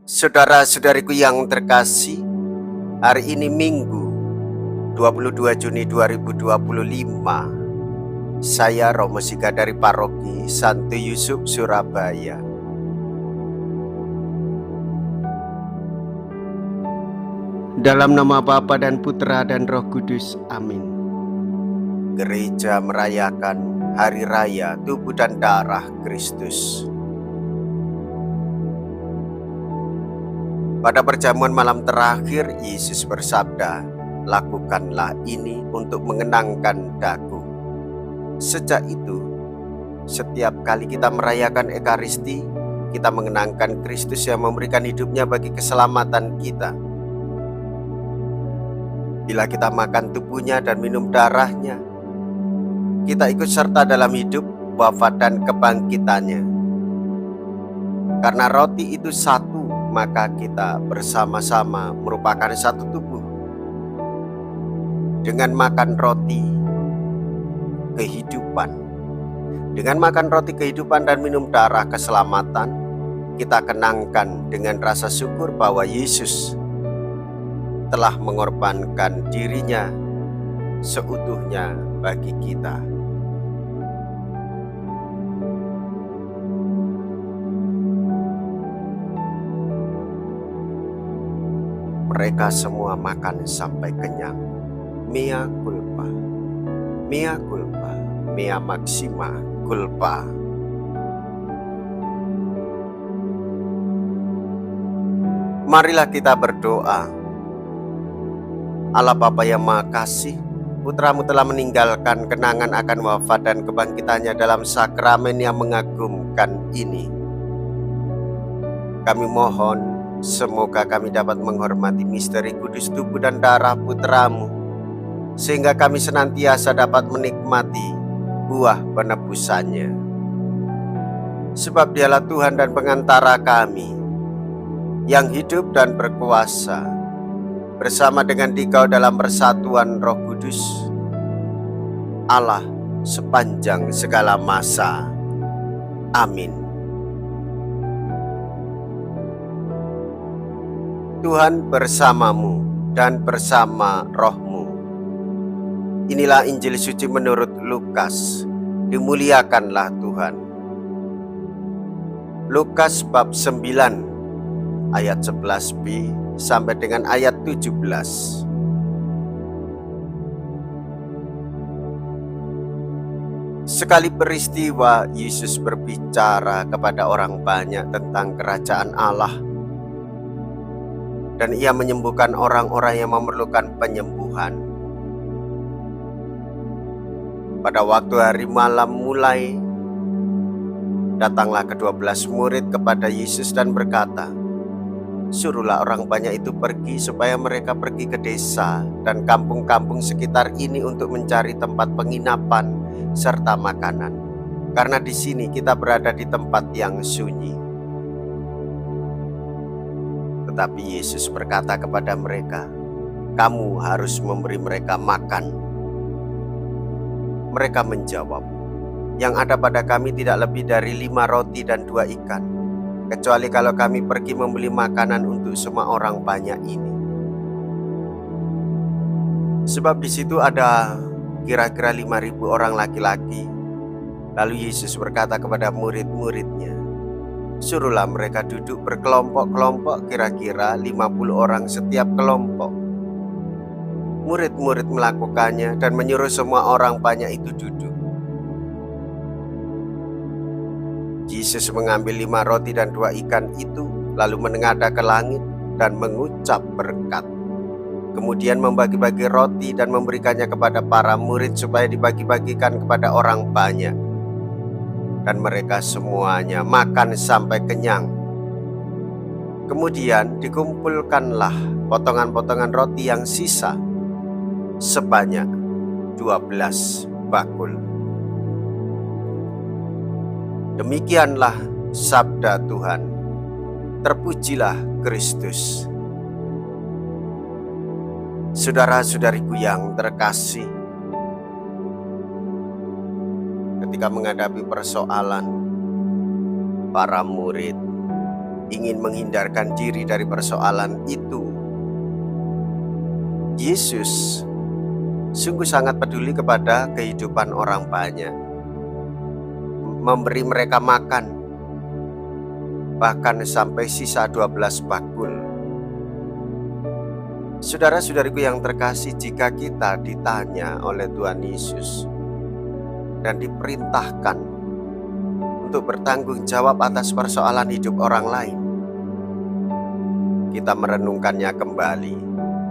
Saudara-saudariku yang terkasih, hari ini Minggu 22 Juni 2025. Saya Romo Siga dari Paroki Santo Yusuf, Surabaya. Dalam nama Bapa dan Putra dan Roh Kudus, amin. Gereja merayakan Hari Raya Tubuh dan Darah Kristus. Pada perjamuan malam terakhir, Yesus bersabda, "Lakukanlah ini untuk mengenangkan Daku." Sejak itu, setiap kali kita merayakan Ekaristi, kita mengenangkan Kristus yang memberikan hidupnya bagi keselamatan kita. Bila kita makan tubuhnya dan minum darahnya, kita ikut serta dalam hidup, wafat, dan kebangkitannya. Karena roti itu satu, maka kita bersama-sama merupakan satu tubuh. Dengan makan roti kehidupan, dengan makan roti kehidupan dan minum darah keselamatan, kita kenangkan dengan rasa syukur bahwa Yesus telah mengorbankan dirinya seutuhnya bagi kita. Mereka semua makan sampai kenyang. Mea culpa, mea culpa, mea maxima culpa. Marilah kita berdoa. Allah Bapa yang Maha Kasih, Putramu telah meninggalkan kenangan akan wafat dan kebangkitannya dalam sakramen yang mengagumkan ini. Kami mohon, semoga kami dapat menghormati misteri kudus tubuh dan darah Putramu, sehingga kami senantiasa dapat menikmati buah penebusannya. Sebab Dialah Tuhan dan pengantara kami, yang hidup dan berkuasa, bersama dengan Dikau dalam persatuan Roh Kudus, Allah sepanjang segala masa. Amin. Tuhan bersamamu dan bersama rohmu. Inilah Injil suci menurut Lukas. Dimuliakanlah Tuhan. Lukas bab 9 ayat 11b sampai dengan ayat 17. Sekali peristiwa, Yesus berbicara kepada orang banyak tentang kerajaan Allah, dan Ia menyembuhkan orang-orang yang memerlukan penyembuhan. Pada waktu hari malam mulai, datanglah ke-12 murid kepada Yesus dan berkata, "Suruhlah orang banyak itu pergi supaya mereka pergi ke desa dan kampung-kampung sekitar ini untuk mencari tempat penginapan serta makanan, karena di sini kita berada di tempat yang sunyi." Tetapi Yesus berkata kepada mereka, "Kamu harus memberi mereka makan." Mereka menjawab, "Yang ada pada kami tidak lebih dari 5 roti dan 2 ikan, kecuali kalau kami pergi membeli makanan untuk semua orang banyak ini." Sebab di situ ada kira-kira 5.000 orang laki-laki. Lalu Yesus berkata kepada murid-muridnya, "Suruhlah mereka duduk berkelompok-kelompok, kira-kira 50 orang setiap kelompok." Murid-murid melakukannya dan menyuruh semua orang banyak itu duduk. Yesus mengambil 5 roti dan 2 ikan itu, lalu menengadah ke langit dan mengucap berkat. Kemudian membagi-bagi roti dan memberikannya kepada para murid supaya dibagi-bagikan kepada orang banyak. Dan mereka semuanya makan sampai kenyang. Kemudian dikumpulkanlah potongan-potongan roti yang sisa sebanyak 12 bakul. Demikianlah sabda Tuhan. Terpujilah Kristus. Saudara-saudariku yang terkasih, ketika menghadapi persoalan, para murid ingin menghindarkan diri dari persoalan itu. Yesus sungguh sangat peduli kepada kehidupan orang banyak, memberi mereka makan, bahkan sampai sisa 12 bakul. Saudara-saudariku yang terkasih, jika kita ditanya oleh Tuhan Yesus dan diperintahkan untuk bertanggung jawab atas persoalan hidup orang lain, kita merenungkannya kembali.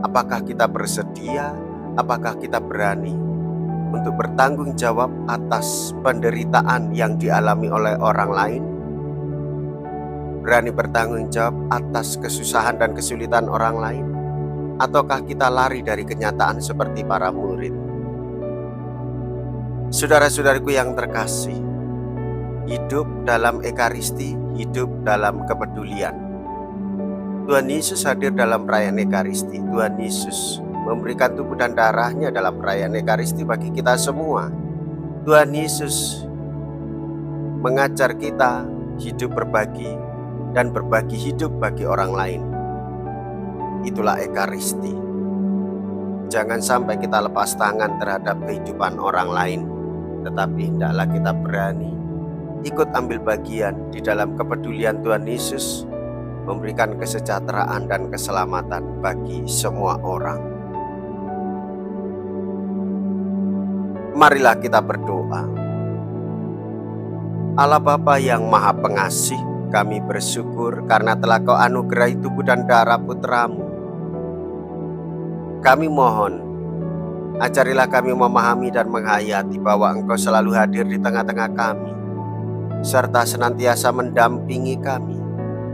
Apakah kita bersedia? Apakah kita berani untuk bertanggung jawab atas penderitaan yang dialami oleh orang lain? Berani bertanggung jawab atas kesusahan dan kesulitan orang lain? Ataukah kita lari dari kenyataan seperti para murid? Saudara-saudariku yang terkasih, hidup dalam Ekaristi, hidup dalam kepedulian. Tuhan Yesus hadir dalam perayaan Ekaristi. Tuhan Yesus memberikan tubuh dan darahnya dalam perayaan Ekaristi bagi kita semua. Tuhan Yesus mengajar kita hidup berbagi dan berbagi hidup bagi orang lain. Itulah Ekaristi. Jangan sampai kita lepas tangan terhadap kehidupan orang lain, tetapi hendaklah kita berani ikut ambil bagian di dalam kepedulian Tuhan Yesus, memberikan kesejahteraan dan keselamatan bagi semua orang. Marilah kita berdoa. Allah Bapa yang Maha Pengasih, kami bersyukur karena telah Kau anugerahi tubuh dan darah Putra-Mu. Kami mohon, ajarilah kami memahami dan menghayati bahwa Engkau selalu hadir di tengah-tengah kami, serta senantiasa mendampingi kami,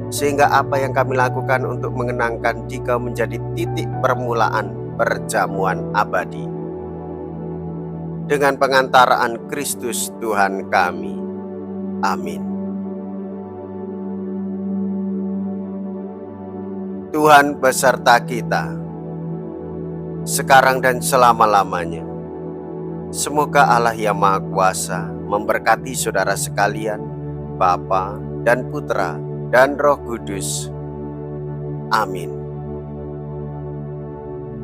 sehingga apa yang kami lakukan untuk mengenangkan Dikau menjadi titik permulaan perjamuan abadi. Dengan pengantaraan Kristus Tuhan kami. Amin. Tuhan beserta kita, sekarang dan selama-lamanya. Semoga Allah yang Maha Kuasa memberkati saudara sekalian, Bapa dan Putra dan Roh Kudus. Amin.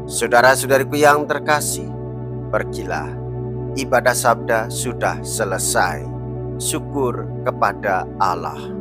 Saudara-saudariku yang terkasih, pergilah. Ibadah sabda sudah selesai. Syukur kepada Allah.